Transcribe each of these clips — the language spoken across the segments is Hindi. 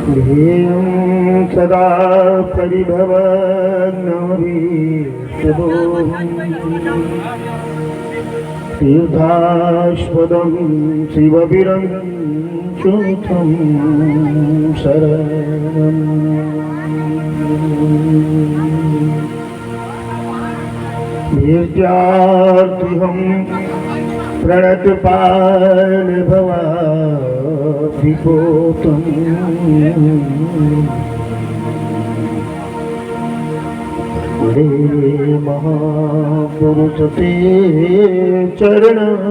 ध्येयं सदा परिभवग्नमभीष्टदोहम् तीर्थास्पदं शिवविरञ्चुतं शरणम् विद्यार्थिहं प्रणतपालभवाभिपोतम् रे महापुरुष ते चरणारविन्दम्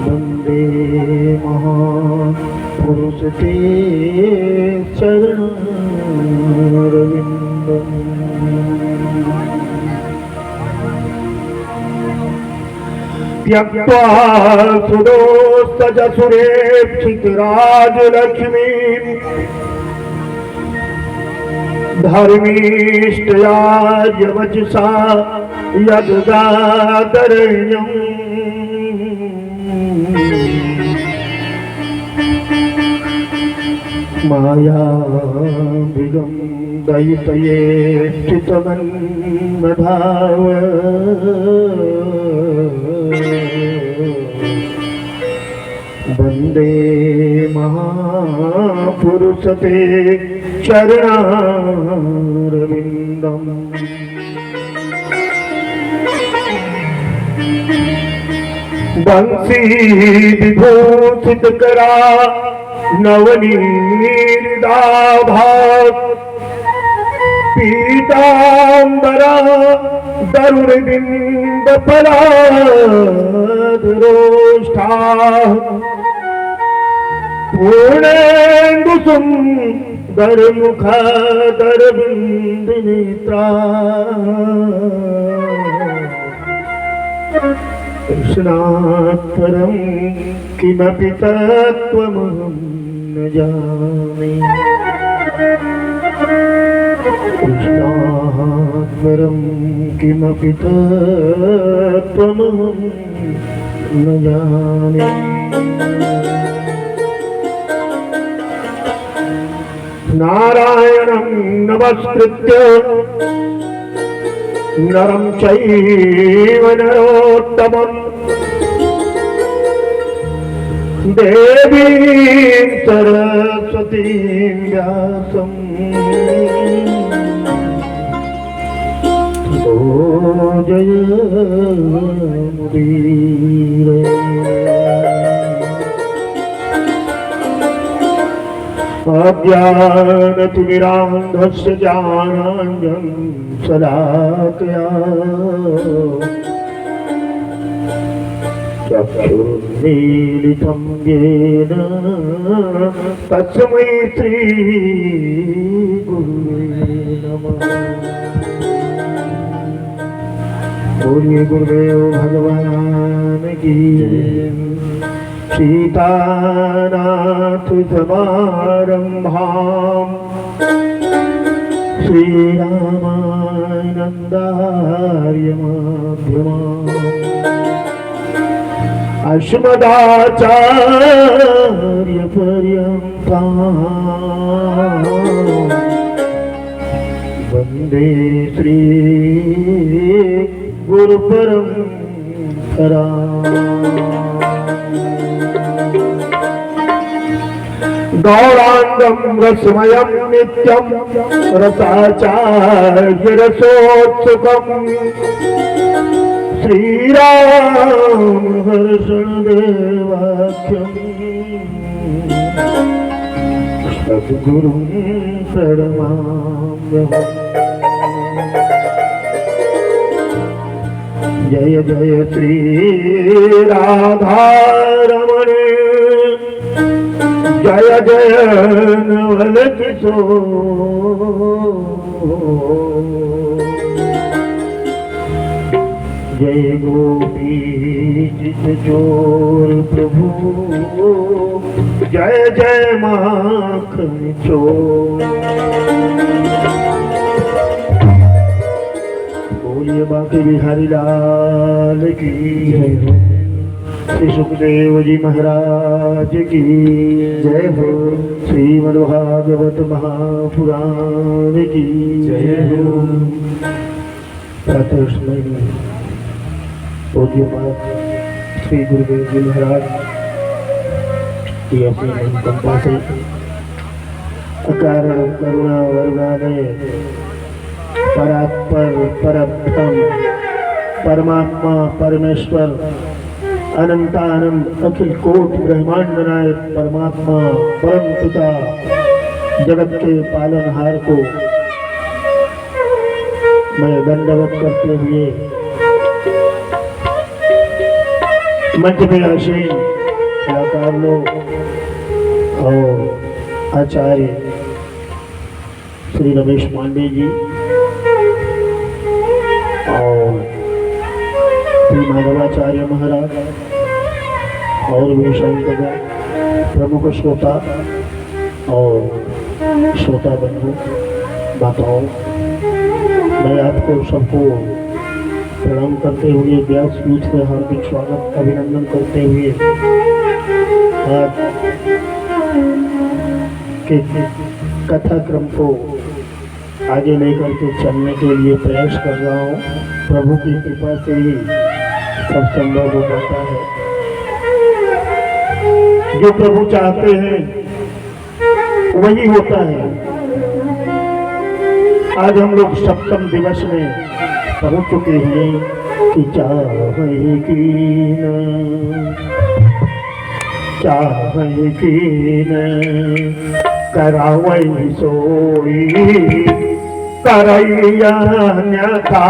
वन्दे महापुरुष ते चरणारविन्दम् त्यक्त्वा सुदोस्तजसुरेक्षितराजलक्ष्मीं धर्मीष्टयाजवचसा यद्गातरण्यम् मायाभिगं दयितये चितमन्मधाव वन्दे महापुरुष ते चरणारविन्दम् बंसी विभूषितकरा नवनीदाभा पीताम्बरा दरुणबिम्बफलाधरोष्ठा पूर्णेन्दुसुन्दरमुखदरबिन्दुनेत्रा कृष्णात्परं किमपि तत्त्वमहं न जाने कृष्णात्परं किमपि तत्त्वमहं न जाने नारायणं नमस्कृत्य नरं चैव नरोत्तमं देवीं सरस्वतीं व्यासं ततो जयमुदीरये। अज्ञानतिमिरान्धस्य ज्ञानाञ्जनं शलाकया चक्षुर्मीलितं येन तस्मै श्रीगुरुवे नमः। बोलिए गुरुदेव भगवान की सीतानाथ समारंभां श्रीरामानन्दार्यमध्यमाम् अस्मदाचार्यपर्यन्तां वन्दे श्री गुरुपरम्पराम्। गौरांगं रसमयं नित्यं रसाचार्यरसोत्सुकं श्रीराम हर्षणदेवाख्यं सद्गुरुं प्रणमाम्यहम्। जय जय श्री राधारमण जय जय नवल किशोर जय गोपी जित चोर प्रभु जय जय माखन चोर। बोलिए बांके बिहारी लाल की जय हो। श्री सुखदेव जी महाराज की जय हो। श्रीमद्भागवत महापुराण की जय हो। प्रातः समय में पूज्यपाद श्री गुरुदेव जी महाराज की अपनी अनुकंपा से अकारण करुणा वर्गाने परात्पर परब्रह्म परमात्मा परमेश्वर अनंतानंद अखिल कोटि ब्रह्मांड नायक परमात्मा परम पिता जगत के पालनहार को मैं दंडवत करते हुए मंच में आसीन कलाकार लोग और आचार्य श्री रमेश पांडे जी और श्री माधवाचार्य महाराज और भी संतगण प्रमुख श्रोता और श्रोता बंधु माताओं, मैं आपको सबको प्रणाम करते हुए व्यासपीठ से हार्दिक स्वागत अभिनंदन करते हुए आज के कथाक्रम को आगे लेकर के चलने के लिए प्रयास कर रहा हूँ। प्रभु की कृपा से ही सब संभव हो जाता है। जो प्रभु चाहते हैं वही होता है। आज हम लोग सप्तम दिवस में पहुंच चुके हैं कि चाहे की न करावई सोई करैया अन्यथा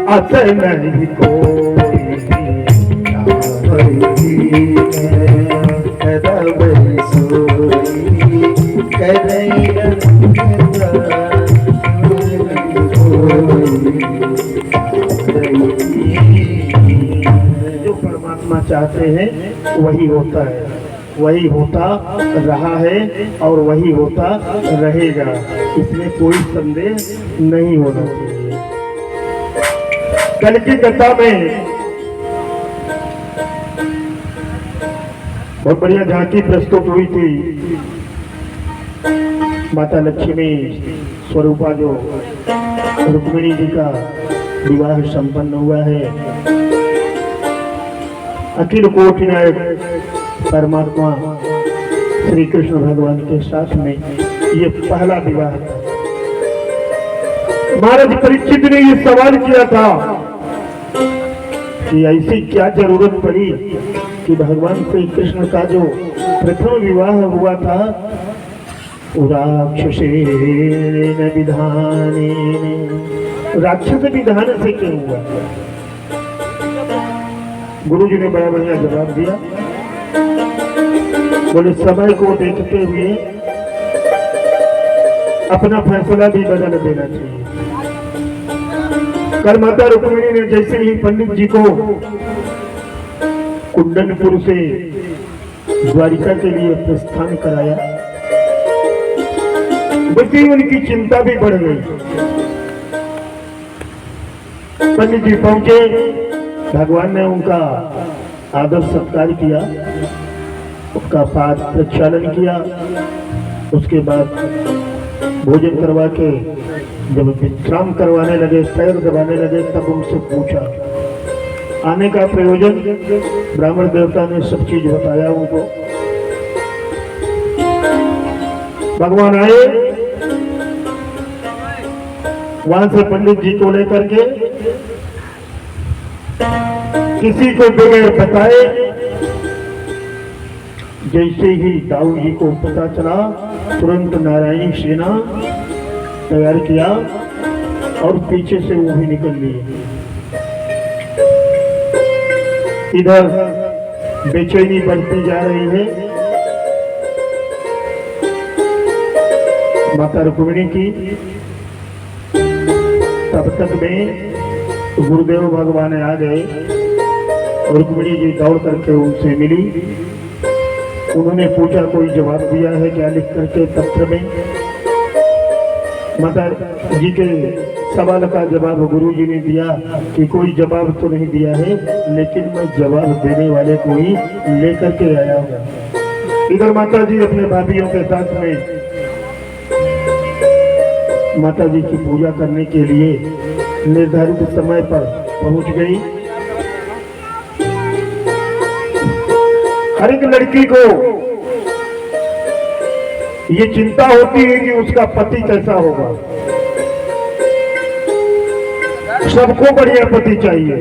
अस नहीं कोई। करावई सोई करैया जो परमात्मा चाहते हैं वही होता है, वही होता रहा है और वही होता रहेगा, इसमें कोई संदेह नहीं होना चाहिए। कल की कथा में बहुत बढ़िया झांकी प्रस्तुत हुई थी। माता लक्ष्मी स्वरूपा जो रुक्मिणी जी का विवाह संपन्न हुआ है, अखिल कोटि नायक परमात्मा श्री कृष्ण भगवान के साथ में ये पहला विवाह था। महाराज परीक्षित ने ये सवाल किया था कि ऐसी क्या जरूरत पड़ी कि भगवान श्री कृष्ण का जो प्रथम विवाह हुआ था राक्षसेन विधानेन, राक्षस विधान से क्यों हुआ? गुरु जी ने बड़ा बढ़िया जवाब दिया। बोले समय को देखते हुए अपना फैसला भी बदल देना चाहिए। कल माता रुक्मिणी ने जैसे ही पंडित जी को कुंदनपुर से द्वारिका के लिए प्रस्थान कराया, वैसे उनकी चिंता भी बढ़ गई। पंडित जी पहुंचे, भगवान ने उनका आदर सत्कार किया, उसका पाद प्रक्षालन किया। उसके बाद भोजन करवा के जब विश्राम करवाने लगे, पैर दबाने लगे, तब उनसे पूछा आने का प्रयोजन। ब्राह्मण देवता ने सब चीज बताया उनको। भगवान आए, वहां से पंडित जी को लेकर के किसी को बगैर बताए, जैसे ही दाऊ जी को पता चला, तुरंत नारायणी सेना तैयार किया और पीछे से वो भी निकल लिए। इधर बेचैनी बढ़ती जा रही है माता रुक्मिणी की। तब तक में गुरुदेव भगवान आ गए। रुक्मिणी जी दौड़ करके उनसे मिली। उन्होंने पूछा कोई जवाब दिया है क्या लिख करके पत्र में? माता जी के सवाल का जवाब गुरुजी ने दिया कि कोई जवाब तो नहीं दिया है, लेकिन मैं जवाब देने वाले को ही लेकर के आया हूँ। इधर माता जी अपने भाभीियों के साथ में माता जी की पूजा करने के लिए निर्धारित समय पर पहुंच गई। हर एक लड़की को ये चिंता होती है कि उसका पति कैसा होगा। सबको बढ़िया पति चाहिए,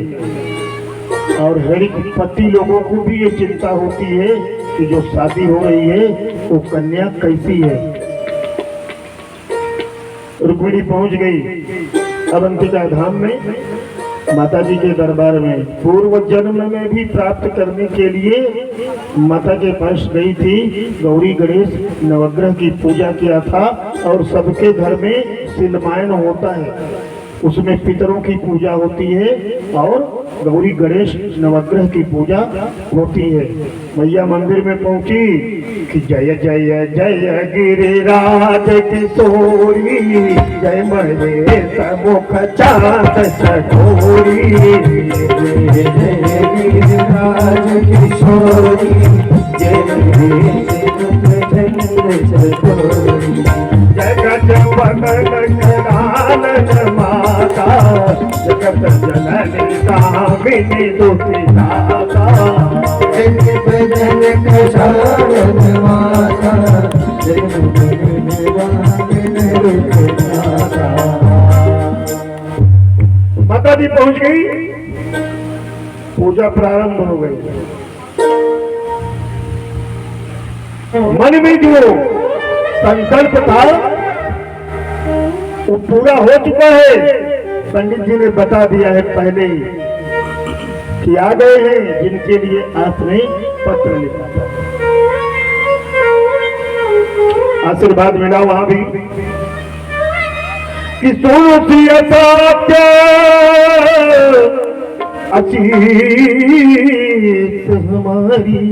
और हर एक पति लोगों को भी ये चिंता होती है कि जो शादी हो रही है वो कन्या कैसी है। रुक्मिणी पहुंच गई अवंतिका धाम में, माता जी के दरबार में। पूर्व जन्म में भी प्राप्त करने के लिए माता के पास गई थी। गौरी गणेश नवग्रह की पूजा किया था, और सबके घर में शिलमायन होता है, उसमें पितरों की पूजा होती है और गौरी गणेश नवग्रह की पूजा होती है। मैया मंदिर में पहुंची कि जय जय जय गिरिराज किशोरी, जय मरे समुख चांद चकोरी, जय जय गिरिराज किशोरी, जय जगत वदन करानन माता, जगत जननी कामिनी दुखिदाता, जगत भजन कशानन माता, जगत भजन दुखिदाता। माता जी पहुंच गई, पूजा प्रारंभ हो गई। मन में जो संकल्प था वो पूरा हो चुका है। पंडित जी ने बता दिया है पहले ही कि आ गए हैं जिनके लिए आपने पत्र लिखा था। आशीर्वाद मिला वहां भी कि सुनो सत्य अचीत हमारी,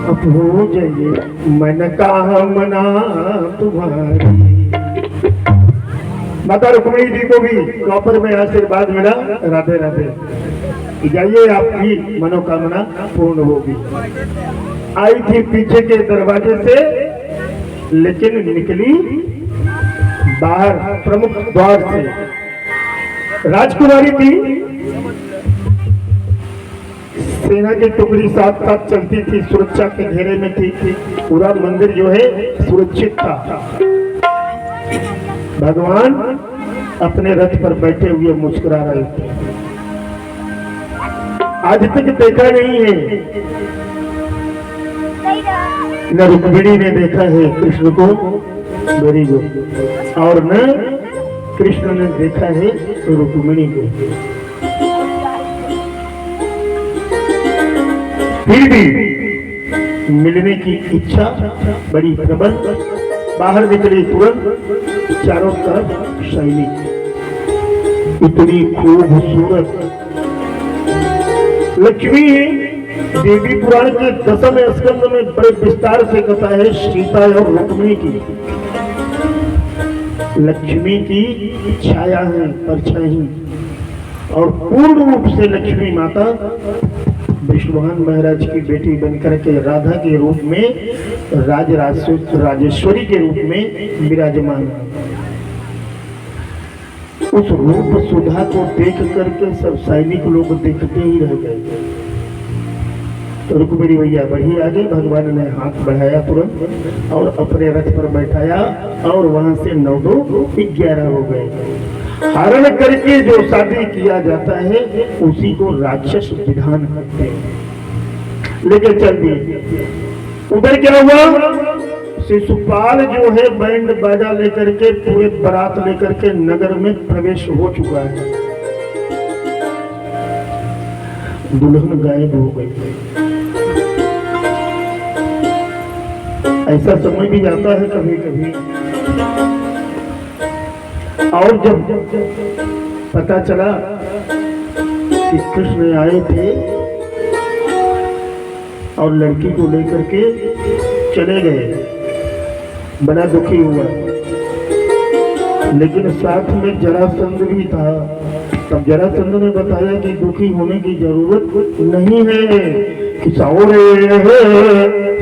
अब हो जाइए मन कामना तुम्हारी। माता रुक्मिणी जी को भी प्रॉपर में आशीर्वाद मिला, राधे राधे, जाइए आपकी मनोकामना पूर्ण होगी। आई थी पीछे के दरवाजे से, लेकिन निकली बाहर प्रमुख द्वार से। राजकुमारी थी, सेना की टुकड़ी साथ साथ चलती थी, सुरक्षा के घेरे में थी। पूरा मंदिर जो है सुरक्षित था। भगवान अपने रथ पर बैठे हुए मुस्कुरा रहे थे। आज तक देखा नहीं है, न रुक्मिणी ने देखा है कृष्ण को, वेरी गुड, और न कृष्ण ने देखा है रुक्मिणी को। फिर भी मिलने की इच्छा बड़ी प्रबल। बाहर निकले तुरंत, चारों तरफ सैनिक, इतनी खूबसूरत लक्ष्मी। देवी पुराण के 10वें स्कंद में बड़े विस्तार से कथा है सीता और रुक्मिणी की। लक्ष्मी की छाया है, परछाई, और पूर्ण रूप से लक्ष्मी माता विष्णुवान महाराज की बेटी बनकर के राधा के रूप में, राजेश्वरी के रूप में विराजमान। उस रूप सुधा को देख करके सब सैनिक लोग देखते ही रह गए। तो रुक्मिणी भैया बढ़ी आगे, भगवान ने हाथ बढ़ाया तुरंत और अपने रथ पर बैठाया, और वहां से 9 2 11 हो गए। हरण करके जो शादी किया जाता है उसी को राक्षस विधान करते हैं। लेके चल दिए। उधर क्या हुआ, शिशुपाल जो है बैंड बाजा लेकर के पूरे बारात लेकर के नगर में प्रवेश हो चुका है। दुल्हन गायब हो गई। ऐसा समय भी जाता है कभी कभी। और जब पता चला कि कृष्ण आए थे और लड़की को लेकर के चले गए, बड़ा दुखी हुआ। लेकिन साथ में जरासंध भी था। तब जरासंध ने बताया कि दुखी होने की जरूरत नहीं है कि सौरे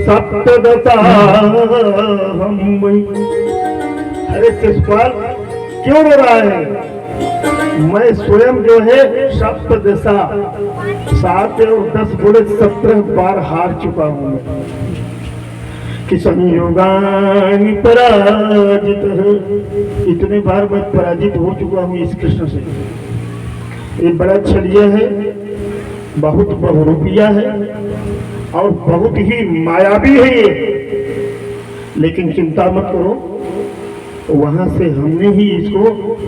सप्तदशा हम वही। अरे शिशुपाल क्यों रो रहा है? मैं स्वयं जो है सप्तदशा 7 और 10 बोले 17 बार हार चुका हूं मैं कि संयोगानि पराजित है। इतने बार मैं पराजित हो चुका हूं इस कृष्ण से। ये बड़ा छलिया है, बहुत बहुरूपिया है और बहुत ही मायावी है ये। लेकिन चिंता मत करो, वहां से हमने ही इसको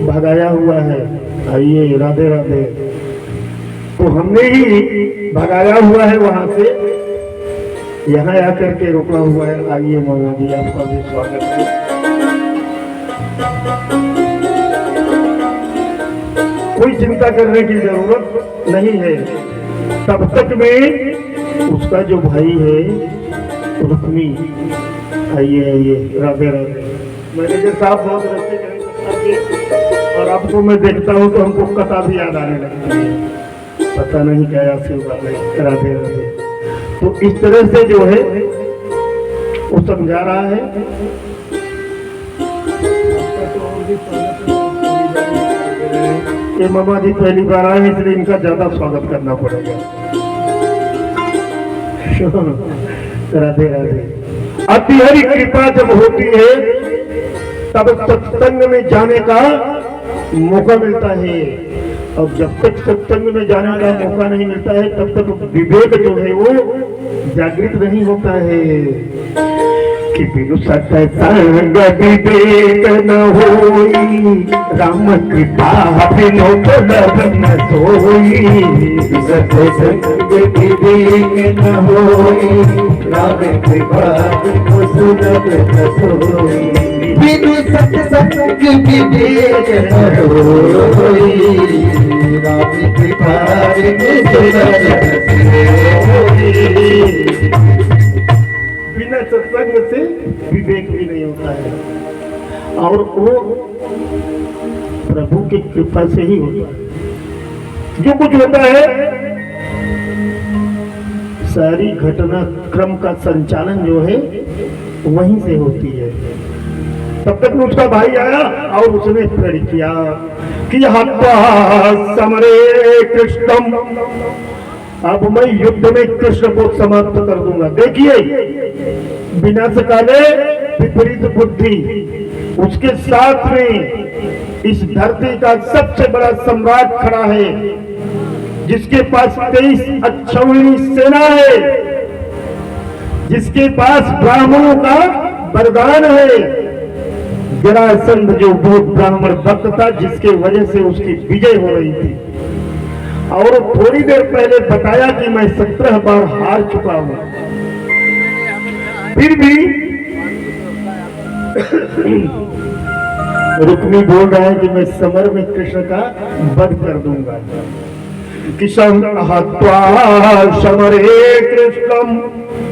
भगाया हुआ है। आइए राधे राधे। तो हमने ही भगाया हुआ है वहां से, यहाँ आकर के रोका हुआ है। आइए मामा जी, आपका भी स्वागत है। कोई चिंता करने की जरूरत नहीं है। तब तक में उसका जो भाई है रुक्मी, आइए आइए राधे राधे। मैनेजर साहब बहुत रस्ते करेंगे और आपको मैं देखता हूँ तो हमको कथा भी याद आने लगती है। पता नहीं क्या आशीर्वाद है। राधे राधे। तो इस तरह से जो है वो समझा रहा है। ये मामा जी पहली बार आए इसलिए इनका ज्यादा स्वागत करना पड़ेगा। राधे राधे। अति हरि कृपा जब होती है तब सत्संग में जाने का मौका मिलता है, और जब तक सत्संग में जाने का मौका नहीं मिलता है तब तक विवेक जो है वो जागृत नहीं होता है। कि बिनु सत्संग विवेक न होई, राम कृपा बिनु सुलभ न सोई। सत्संग विवेक न होई, राम कृपा बिनु सुलभ न सोई। बिनु सत्संग विवेक न होई, राम कृपा बिनु सुलभ न सोई। बिना सत्संग से विवेक भी नहीं होता है, और वो प्रभु की कृपा से ही होता है। जो कुछ होता है सारी घटना क्रम का संचालन जो है वहीं से होती है। तब तक उसका भाई आया और उसने प्रण किया कि हत्वा समरे कृष्णम, अब मैं युद्ध में कृष्ण को समाप्त कर दूंगा। देखिए विनाश काले विपरीत बुद्धि, उसके साथ में इस धरती का सबसे बड़ा सम्राट खड़ा है जिसके पास 23 अक्षौहिणी सेना है, जिसके पास ब्राह्मणों का वरदान है। जरासंध जो बहुत ब्राह्मण भक्त था जिसके वजह से उसकी विजय हो रही थी, और थोड़ी देर पहले बताया कि मैं 17 बार हार चुका हूं, फिर भी रुक्मी बोल रहा है कि मैं समर में कृष्ण का वध कर दूंगा। किशन हत्वा समरे कृष्णम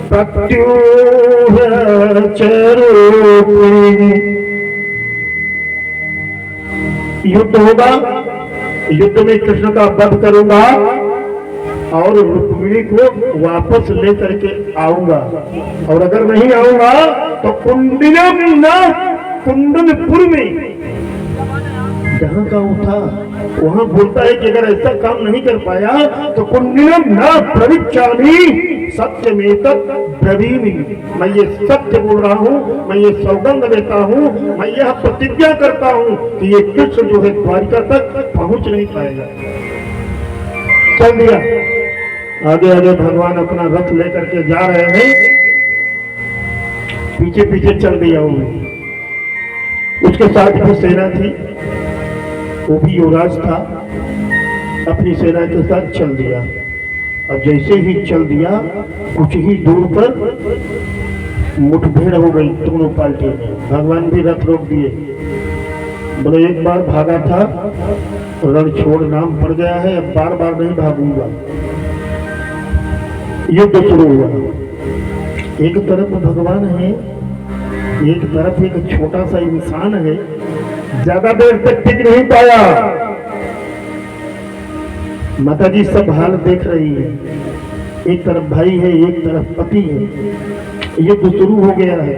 प्रत्युह चरूपी। युद्ध होगा, युद्ध में कृष्ण का वध करूंगा और रुक्मिणी को वापस लेकर के आऊंगा, और अगर नहीं आऊंगा तो कुंडनपुर में जहां का वो था वहां बोलता है कि अगर ऐसा काम नहीं कर पाया तो कुंडिनम न प्रविचामी सत्य में तक ब्रवीमि। मैं ये सत्य बोल रहा हूँ, मैं ये सौगंध देता हूँ, मैं यह प्रतिज्ञा करता हूँ कि ये कृष्ण जो है द्वारिका तक पहुंच नहीं पाएगा। चल दिया आगे आगे भगवान अपना रथ लेकर के जा रहे हैं, पीछे पीछे चल दिया वो। उसके साथ जो सेना थी वो भी युवराज था, अपनी सेना के साथ चल दिया। और जैसे ही चल दिया कुछ ही दूर पर मुठभेड़ हो गई दोनों पार्टी में। भगवान भी रथ रोक दिए, बोले एक बार भागा था रण छोड़ नाम पड़ गया है, अब बार बार नहीं भागूंगा। युद्ध शुरू हुआ। एक तरफ भगवान है, एक तरफ एक छोटा सा इंसान है ज्यादा देर तक टिक नहीं पाया। माता जी सब हाल देख रही है, एक तरफ भाई है, एक तरफ पति है, युद्ध शुरू हो गया है।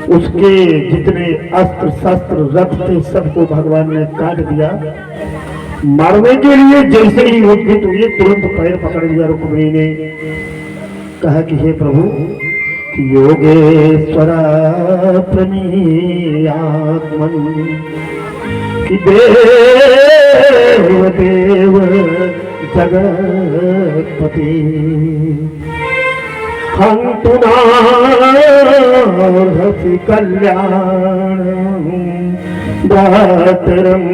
उसके जितने अस्त्र शस्त्र रथ थे सबको भगवान ने काट दिया। मारने के लिए जैसे ही उद्यत हुए तुरंत पैर पकड़ लिया रुक्मिणी ने, कहा कि हे प्रभु योगेश्वरा प्रणीयात्मन कि देव देव जगतपति हंतु नार्हसि कल्याण दातरम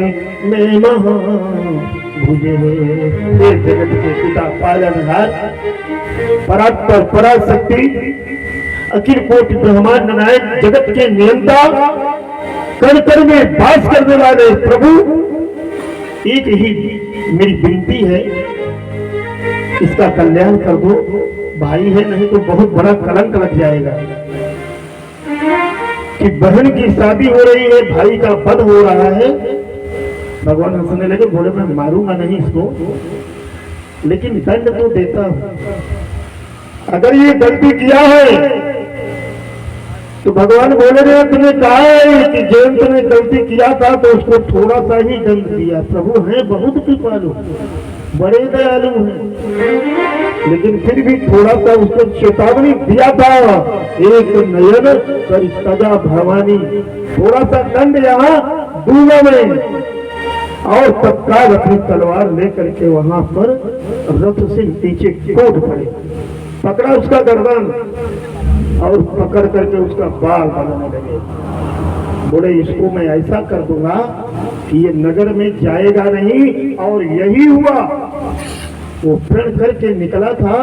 में महाभुजे। जगत के पिता पालनहार परात्पर पराशक्ति अखिल कोटि ब्रह्मांड नायक जगत के नियंता कण कण में वास करने वाले प्रभु, एक ही मेरी विनती है, इसका कल्याण कर दो। भाई है, नहीं तो बहुत बड़ा कलंक लग जाएगा कि बहन की शादी हो रही है, भाई का वध हो रहा है। भगवान हंसने लगे, बोले मैं मारूंगा नहीं इसको, लेकिन दंड तो देता हूं। अगर ये गलती किया है तो भगवान बोले रे तुमने कहा है कि जयंत ने गलती किया था तो उसको थोड़ा सा ही दंड दिया। प्रभु हैं बहुत कृपालु, बड़े दयालु हैं, लेकिन फिर भी थोड़ा सा उसको चेतावनी दिया था। एक नयन कर सजा भवानी, थोड़ा सा दंड यहाँ दूंगा मैं। और तत्काल अपनी तलवार लेकर के वहां पर रथ से नीचे कूद पड़े, पकड़ा उसका गर्दन और पकड़ करके उसका बाल बनाने लगे। बोले इसको मैं ऐसा कर दूंगा कि ये नगर में जाएगा नहीं। और यही हुआ, वो प्रण करके निकला था,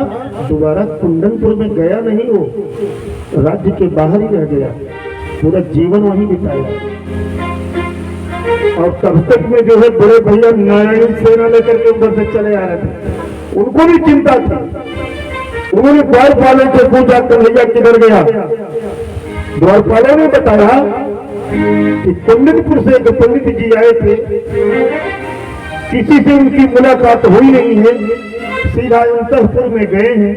दोबारा कुंदनपुर में गया नहीं, वो राज्य के बाहर ही रह गया, पूरा जीवन वहीं बिताया। और तब तक में जो है बड़े भैया नारायण सेना लेकर के उधर से चले आ रहे थे, उनको भी चिंता थी। उन्होंने द्वारपालों से पूछा कन्हैया किधर गया। द्वारपालों ने बताया कि कुंदनपुर से एक पंडित जी आए थे, किसी से उनकी मुलाकात हुई नहीं है, सीधा अंतःपुर में गए हैं।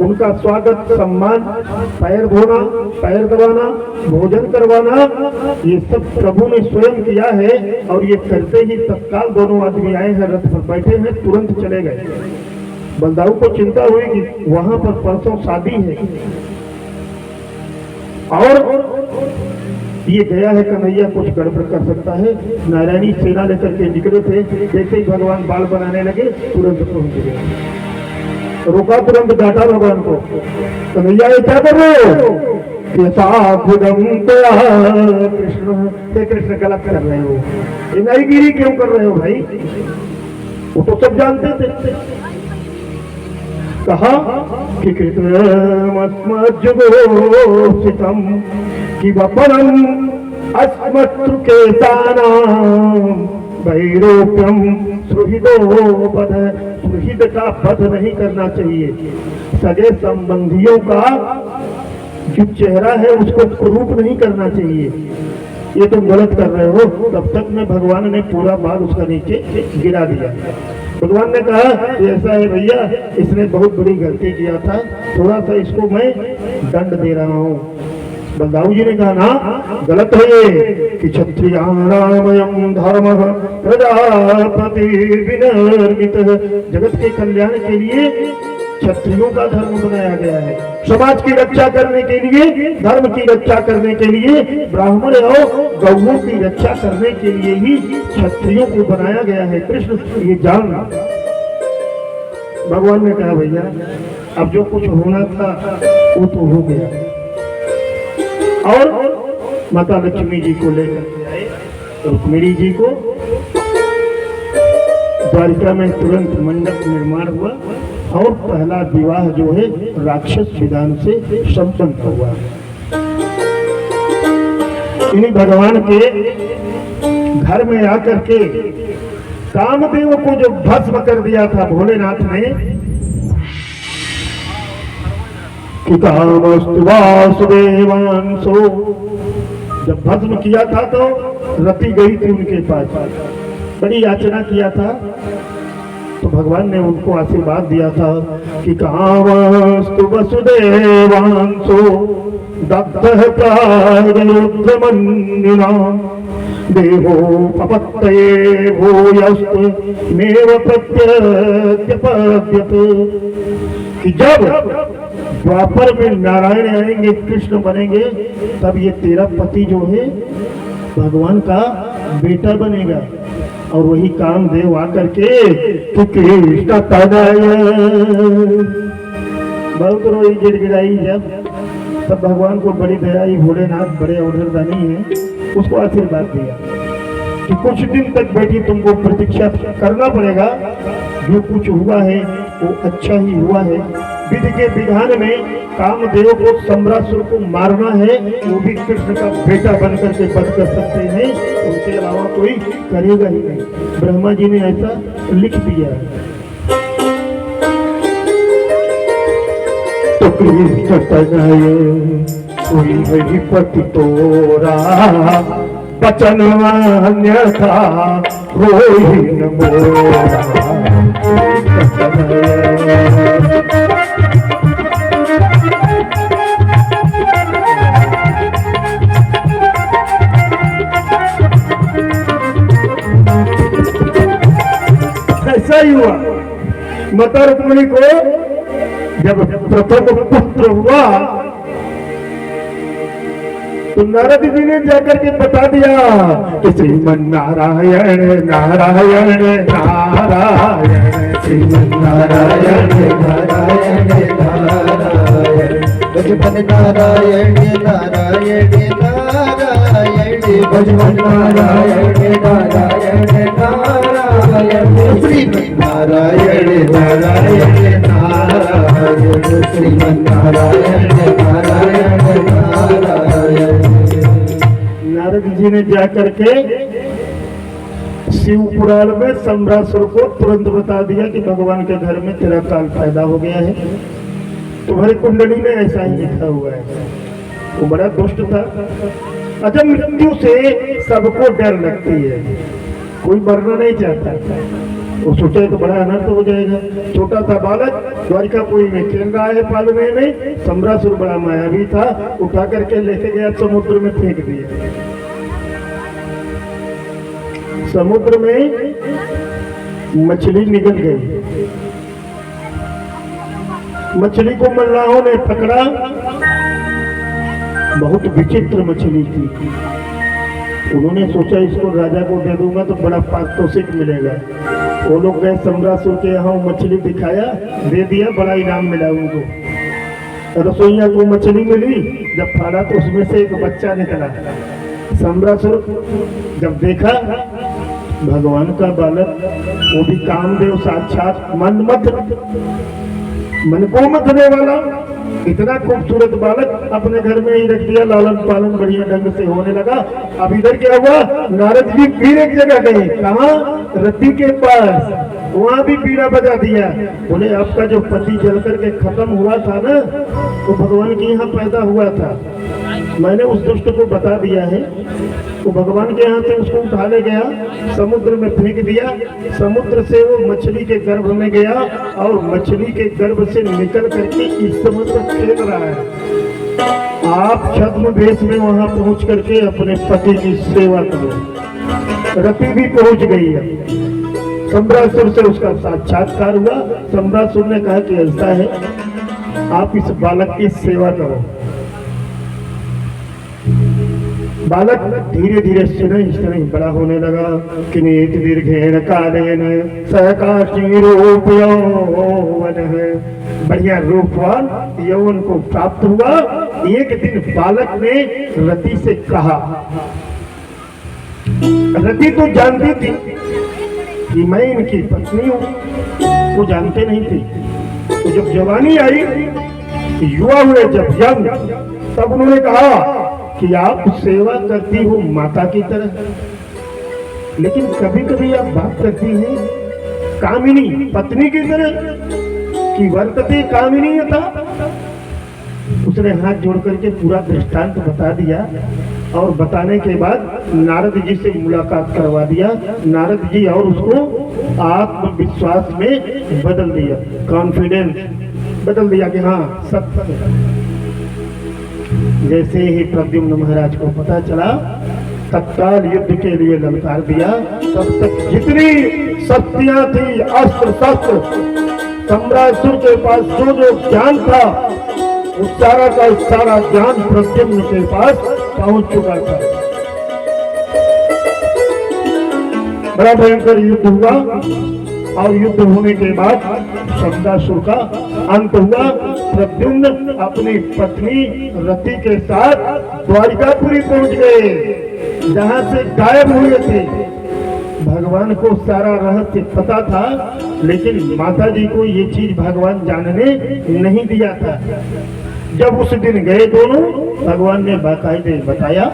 उनका स्वागत सम्मान, पैर धोना, पैर दबाना, भोजन करवाना, ये सब प्रभु ने स्वयं किया है। और ये करते ही तत्काल दोनों आदमी आए हैं, रथ पर बैठे हैं, तुरंत चले गए। बलदाऊ को चिंता हुई कि वहां पर परसों शादी है और ये गया है कन्हैया, कुछ गड़बड़ कर सकता है। नारायणी सेना लेकर के निकले थे, जैसे ही भगवान बाल बनाने लगे तुरंत पहुंच गए। रोका, तुरंत डांटा भगवान को, कन्हैया ये क्या कर रहे हो? कृष्ण हे कृष्ण गलत कर रहे हो, ये नाईगिरी क्यों कर रहे हो भाई? वो तो सब जानते थे। कहा कि कृतमस्मज्जुगोषितम कि वपरम अस्मत्रुकेशानां वैरोप्यम सुहृदो वध। सुहृद का वध नहीं करना चाहिए, सगे संबंधियों का जो चेहरा है उसको क्रूप नहीं करना चाहिए, ये तुम गलत कर रहे हो। तब तक में भगवान ने पूरा बाल उसका नीचे गिरा दिया। भगवान ने कहा ऐसा है भैया, इसने बहुत बड़ी गलती किया था, थोड़ा सा इसको मैं दंड दे रहा हूँ। बलदाऊ जी ने कहा ना, गलत है ये कि क्षत्रियाणामयं धर्मः प्रजापति विनिर्मित। जगत के कल्याण के लिए क्षत्रियों का धर्म बनाया गया है, समाज की रक्षा करने के लिए, धर्म की रक्षा करने के लिए, ब्राह्मण और गौओं की रक्षा करने के लिए ही क्षत्रियों को बनाया गया है। कृष्ण ये जान। भगवान ने कहा भैया अब जो कुछ होना था वो तो हो गया। और माता लक्ष्मी जी को लेकर के आए, रुक्मिणी जी को द्वारिका में तुरंत मंडप निर्माण हुआ और पहला विवाह जो है राक्षस विधान से संपन्न हुआ। इन्हीं भगवान के घर में आकर के कामदेव को जो भस्म कर दिया था भोलेनाथ ने कि कामस्तु वासुदेवांसो जब भस्म किया था तो रति गई थी उनके पास, बड़ी याचना किया था, तो भगवान ने उनको आशीर्वाद दिया था कि कामस्तु वसुदेवांसो दग्धः प्रागरुद्रमन्युना देहो अपत्यये भूयस्त्वमेव प्रत्यपद्यत। कि जब द्वापर में नारायण आएंगे, कृष्ण बनेंगे, तब ये तेरा पति जो है भगवान का बेटा बनेगा। और वही कामदेव आकर के कृष्ण तनय बहुत रोई गिड़गिड़ाई, जब तब भगवान को बड़ी दया, भोलेनाथ बड़े अवधरदानी है, उसको आशीर्वाद दिया कि कुछ दिन तक बेटी तुमको प्रतीक्षा करना पड़ेगा, जो कुछ हुआ है वो अच्छा ही हुआ है। विधि के विधान में कामदेव को सम्रासुर को मारना है, वो भी कृष्ण का बेटा बनकर के वध कर सकते हैं, उनके अलावा कोई करेगा ही नहीं। ब्रह्मा जी ने ऐसा लिख दिया। तो कृष्ण तनय कोई वही पति तोरा, बचन अन्यथा होई न मोरा। ऐसा ही हुआ। माता रुक्मिणी को जब प्रथम पुत्र हुआ तो नारद जी ने जाकर के बता दिया कि श्रीमन नारायण नारायण नारायण, श्रीमन नारायण नारायण नारायण, भजमन नारायण नारायण नारायण, भजमन नारायण नारायण नारायण, श्रीमन नारायण नारायण नारायण, श्रीमन नारायण नारायण नारायण। नारद जी ने जाकर के शिव पुराण में सम्रासुर को तुरंत बता दिया कि भगवान के घर में तेरा काल पैदा हो गया है, तुम्हारी कुंडली में ऐसा ही लिखा हुआ है। वो बड़ा दुष्ट था। अच्छा, मृत्यु से सबको डर लगती है, कोई मरना नहीं चाहता। वो सोचा तो बड़ा अनर्थ हो जाएगा। छोटा सा बालक द्वारिकापुरी में खेल रहा है पालने में, सम्रासुर बड़ा मायावी था, उठा करके लेके गया समुद्र में फेंक दिया। समुद्र में मछली निकल गई। मछली को मल्लाहों ने पकड़ा, बहुत विचित्र मछली थी। उन्होंने सोचा इसको राजा को दे दूंगा तो बड़ा पारितोषिक मिलेगा। वो लोग गए सम्रासुर के यहाँ, मछली दिखाया, दे दिया, बड़ा इनाम मिला उनको। रसोइया को मछली मिली, जब फाड़ा तो उसमें से एक बच्चा निकला। सम्रासुर जब देखा भगवान का बालक, वो भी कामदेव साक्षात, मन को मथने वाला, इतना खूबसूरत बालक अपने घर में ही रख दिया, लालन पालन बढ़िया ढंग से होने लगा। अब इधर क्या हुआ, नारद जी फिर एक जगह गए, कहाँ, रति के पास, वहां भी बीड़ा बजा दिया। बोले आपका जो पति जल करके खत्म हुआ था ना, वो भगवान के यहाँ पैदा हुआ था। मैंने उस दुष्ट को बता दिया है, तो भगवान के यहाँ से उसको उठा ले गया, समुद्र में फेंक दिया। समुद्र से वो मछली के गर्भ में गया और मछली के गर्भ से निकल करके इस समुद्र खेल रहा है। आप छद्म वेश में वहां पहुंच करके अपने पति की सेवा करो। रति भी पहुंच गई है। सम्रासुर से उसका साक्षात्कार हुआ। सम्रासुर ने कहा कि ऐसा है, आप इस बालक की सेवा करो। बालक धीरे धीरे शनैः बड़ा होने लगा। किनेत दीर्घेण कालेन सकाशी रूप यौवन, बढ़िया रूपवान यौवन को प्राप्त हुआ। एक दिन बालक ने रति से कहा, रति तो जानती थी कि मैं इनकी पत्नी हूँ, वो जानते नहीं थी। तो जब जवानी आई, युवा हुए जब यंग, तब उन्होंने कहा कि आप सेवा करती हो माता की तरह, लेकिन कभी कभी आप बात करती हैं कामिनी पत्नी की तरह, कि वर्तते कामिनी था। उसने हाथ जोड़ करके पूरा दृष्टांत बता दिया और बताने के बाद नारद जी से मुलाकात करवा दिया। नारद जी और उसको आत्मविश्वास में बदल दिया, कॉन्फिडेंस बदल दिया कि हाँ सत्य है। जैसे ही प्रद्युम्न महाराज को पता चला, तत्काल युद्ध के लिए ललकार दिया। तब तक जितनी शक्तियां थी, अस्त्र शस्त्र, सम्रासुर के पास जो जो ज्ञान था, उस सारा का सारा ज्ञान प्रद्युम्न के पास पहुंच चुका था। बड़ा भयंकर युद्ध हुआ और युद्ध होने के बाद शब्दासुर का अंत हुआ। प्रद्युम्न अपनी पत्नी रति के साथ द्वारिकापुरी पहुंच गए, जहां से गायब हुए थे। भगवान को सारा रहस्य पता था, लेकिन माता जी को ये चीज भगवान जानने नहीं दिया था। जब उस दिन गए दोनों, भगवान ने बाकायदे बताया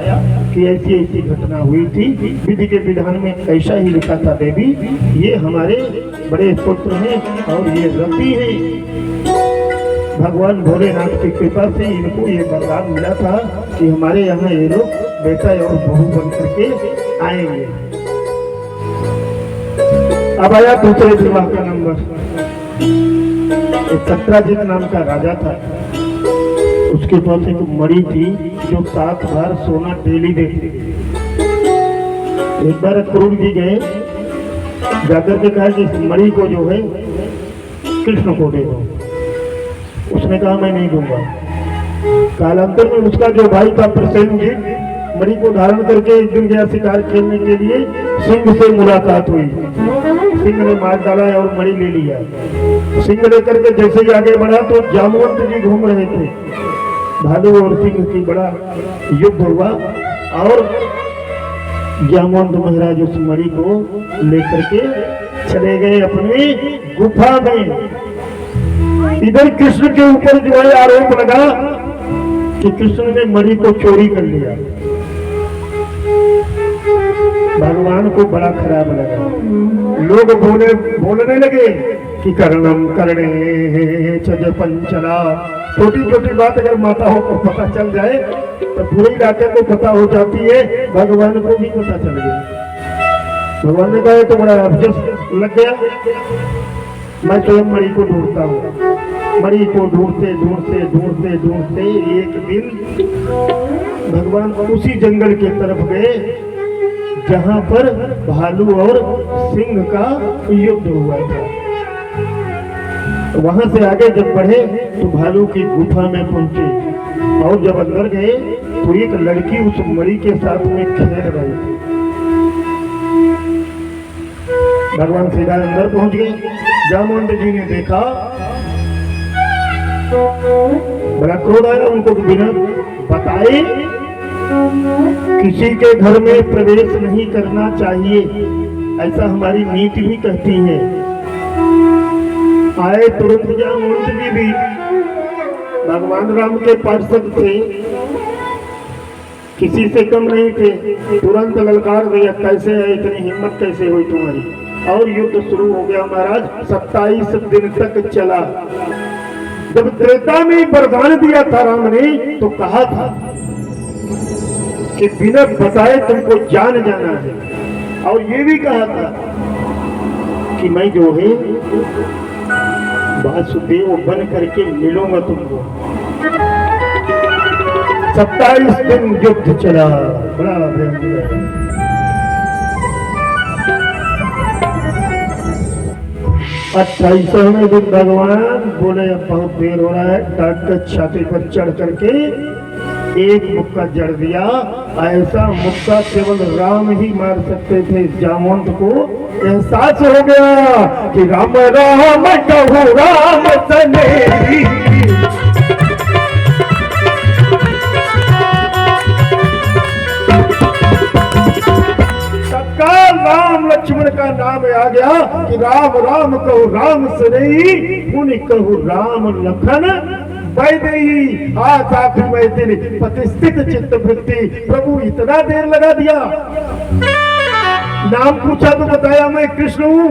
कि ऐसी ऐसी घटना हुई थी, विधि के विधान में ऐसा ही लिखा था देवी, ये हमारे बड़े पुत्र हैं और ये रति है। भगवान भोलेनाथ की कृपा से इनको ये वरदान मिला था कि हमारे यहाँ ये लोग बेटा और बहू बन करके आएंगे। अब आया दूसरे विवाह का नंबर। सत्राजित नाम का राजा था, उसके पास एक मणि थी जो 7 बार सोना डेली देती थी। एक बार क्रूर जी गए, जाकर के कहा कि इस मणि को जो है कृष्ण को दे दो। उसने कहा मैं नहीं दूंगा। कालांतर में उसका जो भाई था प्रसेनजीत, मणि को धारण करके एक दिन गया शिकार खेलने के लिए, सिंह से मुलाकात हुई। सिंह ने मार डाला और मणि ले लिया। सिंह लेकर के जैसे ही आगे बढ़ा तो जामवंत जी घूम रहे थे। भालू और सिंह की बड़ा युद्ध हुआ और जामवंत महाराज उस मणि को लेकर के चले गए अपनी गुफा में। इधर कृष्ण के ऊपर जो है आरोप लगा कि कृष्ण ने मणि को चोरी कर लिया। भगवान को बड़ा खराब लगा। लोग बोलने लगे कि कर्णम करणे चज पंचला। छोटी छोटी बात अगर माताओं को पता चल जाए तो पूरे इलाके को पता हो जाती है, भगवान को भी पता चल गया। भगवान ने कहा तो बड़ा अफसोस लग गया, मैं स्वयं मणि को ढूंढता हूँ। मणि को ढूंढते ढूंढते ढूंढते ढूंढते एक दिन भगवान उसी जंगल के तरफ गए जहां पर भालू और सिंह का युद्ध हुआ था। तो वहां से आगे जब बढ़े तो भालू की गुफा में पहुंचे और जब अंदर गए तो एक लड़की उस मणि के साथ में खेल रही थी। भगवान सीधा अंदर पहुंच गए। जामवंत जी ने देखा, बड़ा क्रोध आया उनको, बिना बताए किसी के घर में प्रवेश नहीं करना चाहिए, ऐसा हमारी नीति भी कहती है। आए तुरंत जामवंत जी भी भगवान राम के पार्षद थे, किसी से कम नहीं थे। तुरंत ललकार दिया, कैसे है, इतनी हिम्मत कैसे हुई तुम्हारी? और युद्ध शुरू हो गया महाराज। 27 दिन तक चला। जब त्रेता में वरदान दिया था राम ने तो कहा था कि बिना बताए तुमको जान जाना है, और ये भी कहा था कि मैं जो है वासुदेव बन करके मिलूंगा तुमको। 27 दिन युद्ध चला, बड़ा भयंकर। 28वें दिन भगवान बोले अब बहुत देर हो रहा है, डॉक्टर छाती पर चढ़ करके एक मुक्का जड़ दिया। ऐसा मुक्का केवल राम ही मार सकते थे। जामवंत को एहसास हो गया कि राम राम कहूँ राम सनेही। राम लक्ष्मण का नाम आ गया कि राम राम कहो राम सनेही, पुनि कहो राम लखन वैदेही। आसाथ मैथिली प्रतिष्ठित चित्त वृत्ति। प्रभु इतना देर लगा दिया, नाम पूछा तो बताया मैं कृष्ण हूँ।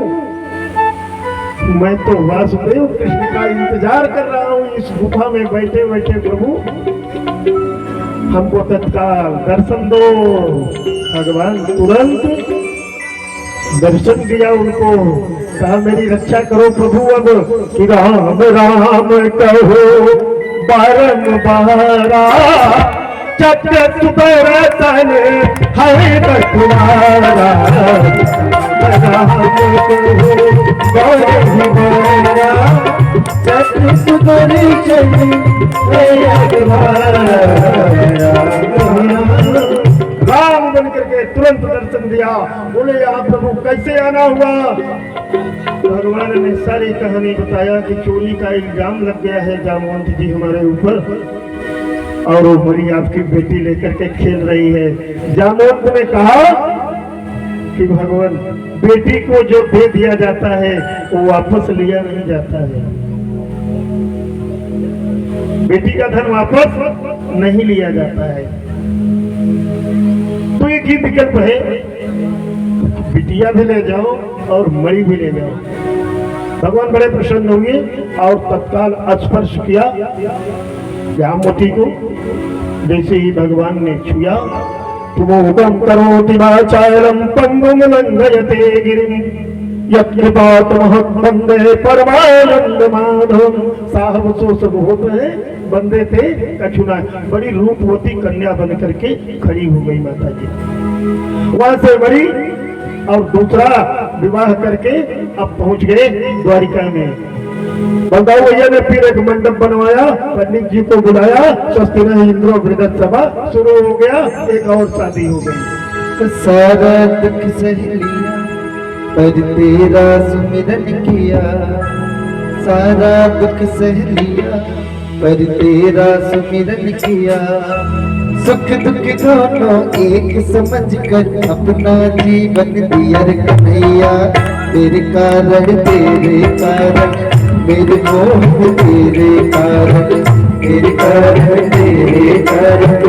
मैं तो वासुदेव कृष्ण का इंतजार कर रहा हूँ इस गुफा में बैठे बैठे। प्रभु हमको तत्काल दर्शन दो। भगवान तुरंत दर्शन दिया उनको, कहा मेरी रक्षा करो प्रभु। अब कि राम राम कहो बारंबार, चट बरतन है बटुआरा। राम कहो बारंबार, चट बरतन है राम बन करके तुरंत दर्शन दिया। बोले आप प्रभु कैसे आना हुआ? भगवान ने सारी कहानी बताया कि चोरी का इल्जाम लग गया है जामवंत जी हमारे ऊपर, और वो मरी आपकी बेटी लेकर के खेल रही है। जामवंत ने कहा कि भगवान बेटी को जो दे दिया जाता है वो वापस लिया नहीं जाता है, बेटी का धन वापस नहीं लिया जाता है। तो एक ही विकल्प है, बिटिया भी ले जाओ और मरी भी ले जाओ। भगवान बड़े प्रसन्न हुए और तत्काल स्पर्श किया जामवती को। जैसे ही भगवान ने छुआ, तुमोदम करोति वाचालम पंगुम लंघयते गिरिम यत्कृपात महत्वंदे परमानंद माधव। साहब सो सब होते हैं बंदे थे कछुना, बड़ी रूपवती कन्या बन करके खड़ी हो गई माता जी। वहां से बड़ी और दूसरा विवाह करके अब पहुंच गए द्वारिका में। बलदाऊ भैया ने फिर एक मंडप बनवाया, पंडित जी को बुलाया, स्वस्ति न इंद्रो वृद्धत सभा शुरू हो गया, एक और शादी हो गई। सारा दुख सह लिया पर तेरा सुमिरन किया, सारा दुख सह लिया पर तेरा सुमिरन किया। सुख दुख दोनों एक समझ कर अपना जीवन दिया रे कन्हैया। तेरे कारण मेरे मोह तेरे कारण, तेरे कारण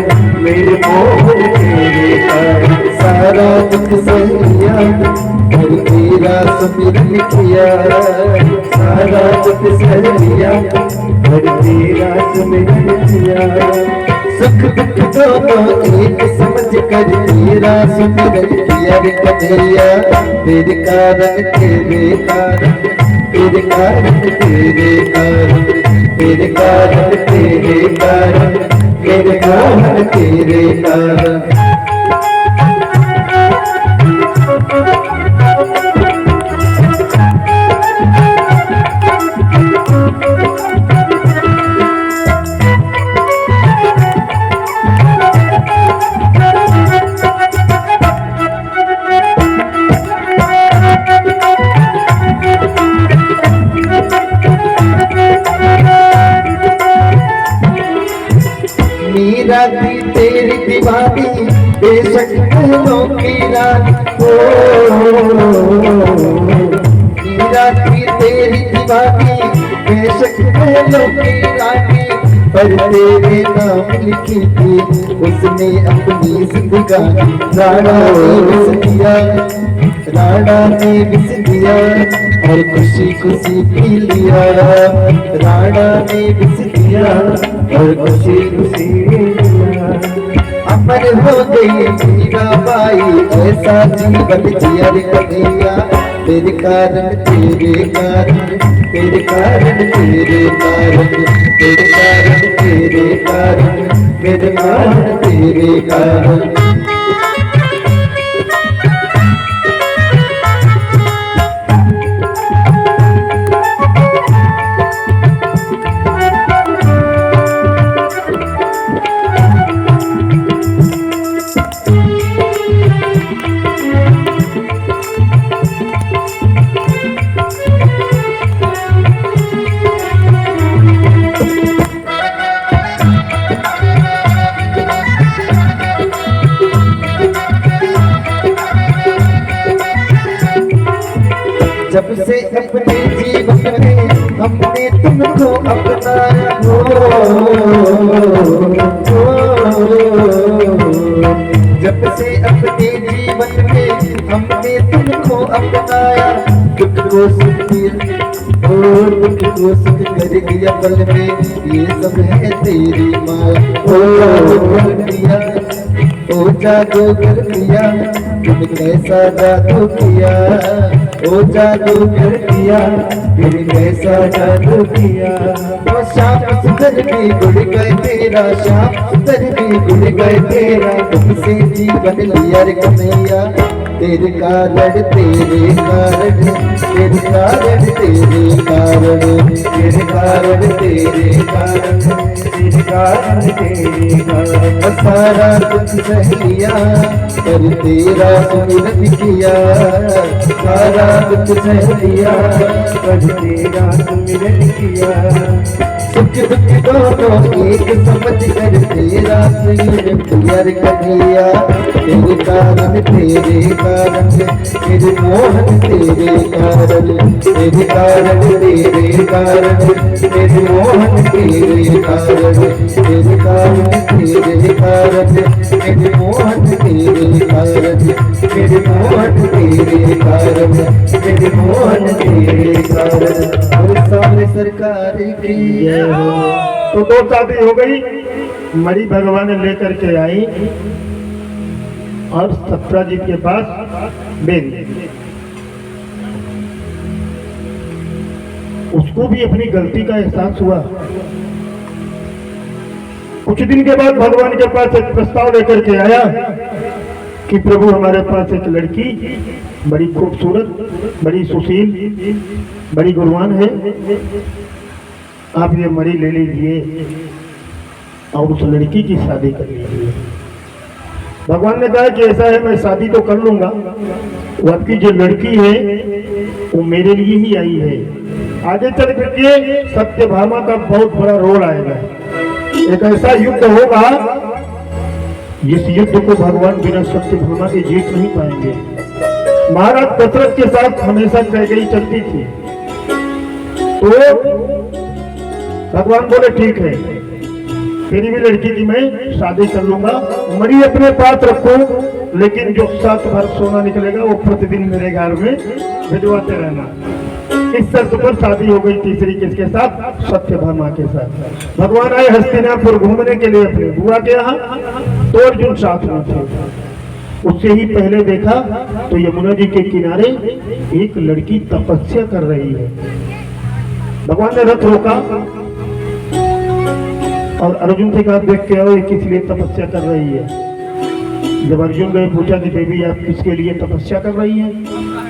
मेरे मोह तेरे कारण। सारा दुख सह लिया और तेरा सुमिरन किया, सारा दुख सह लिया और तेरा सुमिरन किया। सुख दुख दोनों एक समझ कर तेरा सुमिरन किया रे कन्हैया। तेरे कारण तेरे कारण, तेरे कारण तेरे कारण, तेरे कारण तेरे कारण, मेरे मोहन तेरे कारण। मीरा थी तेरी दीवानी बेशक फूलों की रानी हो। मीरा थी तेरी दीवानी बेशक फूलों की रानी, पर तेरे नाम लिखी थी उसने अपनी जिंदगानी। राणा ने बिस दिया, राणा ने बिस दिया और खुशी खुशी पी लिया। राणा ने बिस दिया और खुशी खुशी लिया। अमर हो गई मीराबाई ऐसा जीवन जिया रे कन्हैया। तेरे कारण तेरे कारण, तेरे कारण तेरे कारण, तेरे कारण तेरे कारण, मेरे कारण तेरे कारण। जब से अपने जीवन में हमने तुमको अपनाया हो, जब से अपने जीवन में हमने तुमको अपनाया। दुख को सुख दुख को सुख कर दिया पल में, ये सब है तेरी माया। कर दिया, ओ जादू कर दिया, तुम कैसा जादू किया। ओ जादू कर दिया, तुम कैसा जादू किया। तो श्याम सुंदर भी गुड़ गए तेरा, श्याम सुंदर भी गुड़ गए तेरा, तुमसे जीवन लिया रे कन्हैया। तेरे कारण, तेरे कारण, तेरे कारण, तेरे कारण, तेरे कारण, तेरे कारण, तेरे कारण, तेरे कारण। सारा दुख सह लिया पर तेरा सुमिरन किया। सारा दुख सह लिया पर तेरा सुमिरन किया। सुख दुख दोनों एक समझ कर तेरा सुमिरन किया रे कन्हैया। तेरे कारण, तेरे कारण, तेरे मोहन तेरे कारण, तेरे कारण, तेरे कारण, तेरे मोहन तेरे कारण, तेरे कारण, तेरे कारण, तेरे मोहन तेरे कारण, तेरे मोहन तेरे कारण, तेरे मोहन तेरे कारण। और सामने सरकार की जय हो। तो दो शादी हो गई, मणि भगवान लेकर के आई और सत्राजित के पास भेज दी। उसको भी अपनी गलती का एहसास हुआ। कुछ दिन के बाद भगवान के पास एक प्रस्ताव लेकर के आया कि प्रभु हमारे पास एक लड़की बड़ी खूबसूरत, बड़ी सुशील, बड़ी गुणवान है, आप ये मणि ले लीजिए और उस लड़की की शादी कर लीजिए। भगवान ने कहा कि ऐसा है, मैं शादी तो कर लूंगा, वो आपकी जो लड़की है वो मेरे लिए ही आई है। आगे चल करके सत्यभामा का बहुत बड़ा रोल आएगा। एक ऐसा युद्ध होगा जिस युद्ध को भगवान बिना सत्यभामा के जीत नहीं पाएंगे। महाराज दशरथ के साथ हमेशा कैकेयी चलती थी, तो भगवान बोले ठीक है, तेरी भी लड़की की मैं शादी कर लूंगा, मणि अपने पास रखो, लेकिन जो 7 भर सोना निकलेगा वो प्रतिदिन मेरे घर में भिजवाते रहना। इस शर्त पर शादी हो गई तीसरी किसके साथ? सत्यभामा के साथ। भगवान आए हस्तिनापुर घूमने के लिए अपने बुआ के यहाँ, तो अर्जुन साथ में थे। उससे ही पहले देखा तो यमुना जी के किनारे एक लड़की तपस्या कर रही है। भगवान ने रथ रोका और अर्जुन से कहा देख के आओ ये किस लिए तपस्या कर रही है। जब अर्जुन गए पूछा कि देवी आप किसके लिए तपस्या कर रही हैं,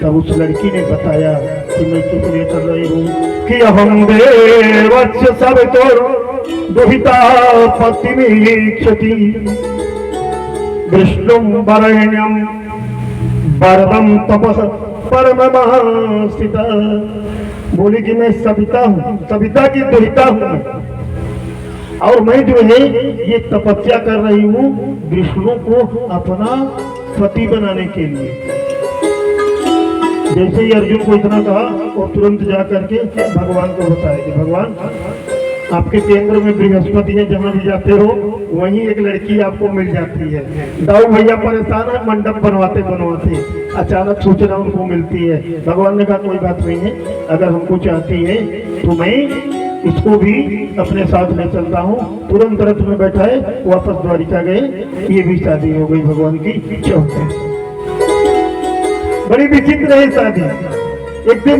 तब उस लड़की ने बताया कि मैं किस लिए कर रही हूँ कि अहम देवस्य सब तो दुहिता पतिमीक्षति विष्णुम वरेण्यम वरदम तपस परममास्थिता। बोली कि मैं सविता हूँ, सविता की दुहिता हूँ, और मैं जो है ये तपस्या कर रही हूँ विष्णु को अपना पति बनाने के लिए। जैसे ही अर्जुन को इतना कहा और तुरंत जा करके भगवान को बताया कि भगवान आपके केंद्र में बृहस्पति है, जहाँ भी जाते हो वहीं एक लड़की आपको मिल जाती है। दाऊ भैया परेशान है, मंडप बनवाते बनवाते अचानक सूचना उनको मिलती है। भगवान ने कहा कोई बात नहीं है, अगर हमको चाहती है तो मैं इसको भी अपने साथ ले चलता हूँ। तुरंत रथ में बैठाए वापस द्वारिका गए, ये भी शादी हो गई भगवान की चौथी। बड़ी विचित्र है शादी। एक दिन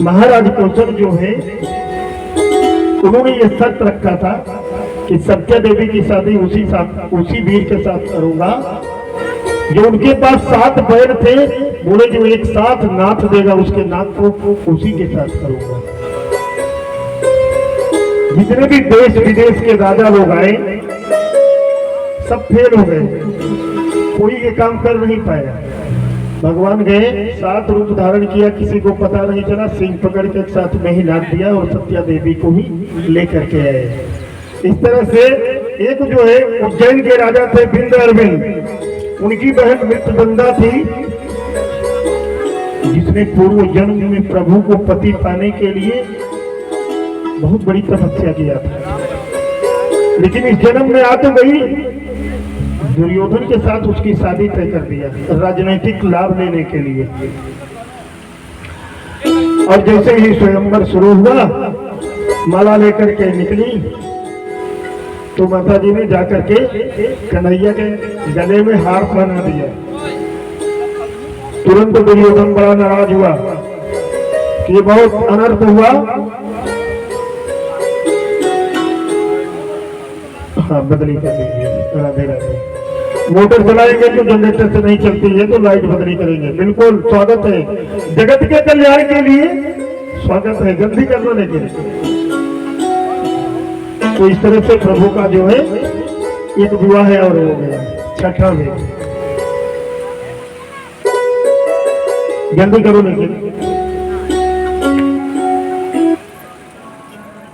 महाराज कौशल जो है उन्होंने ये शर्त रखा था कि सत्या देवी की शादी उसी वीर के साथ करूंगा जो उनके पास 7 बैल थे। बोले जो एक साथ नाथ देगा उसके नाथ को उसी के साथ करूंगा। जितने भी देश विदेश के राजा लोग आए सब फेल हो गए, कोई ये काम कर नहीं पाया। भगवान गए, 7 रूप धारण किया, किसी को पता नहीं चला, सिंह पकड़ के एक साथ में ही नाथ दिया और सत्या देवी को ही लेकर के आए। इस तरह से एक जो है उज्जैन के राजा थे बिंद अरविंद, उनकी बहन मृत्युबंधा थी जिसने पूर्व जन्म में प्रभु को पति पाने के लिए बहुत बड़ी तपस्या किया था, लेकिन इस जन्म में आ तो गई। दुर्योधन के साथ उसकी शादी तय कर दिया राजनीतिक लाभ लेने के लिए। और जैसे ही स्वयंवर शुरू हुआ, माला लेकर के निकली तो माता जी ने जाकर के कन्हैया के गले में हार पहना दिया। तुरंत दुर्योधन बड़ा नाराज हुआ कि ये बहुत अनर्थ हुआ। हाँ, बदली कर दीजिए, राधे राधे। मोटर चलाएंगे तो जनरेटर से नहीं चलती है, तो लाइट बदली करेंगे। बिल्कुल स्वागत है, जगत के कल्याण के लिए स्वागत है, जल्दी करना लेकिन। तो इस तरह से प्रभु का जो है एक विवाह है और हो गया, छठा में। जल्दी करो लेकिन।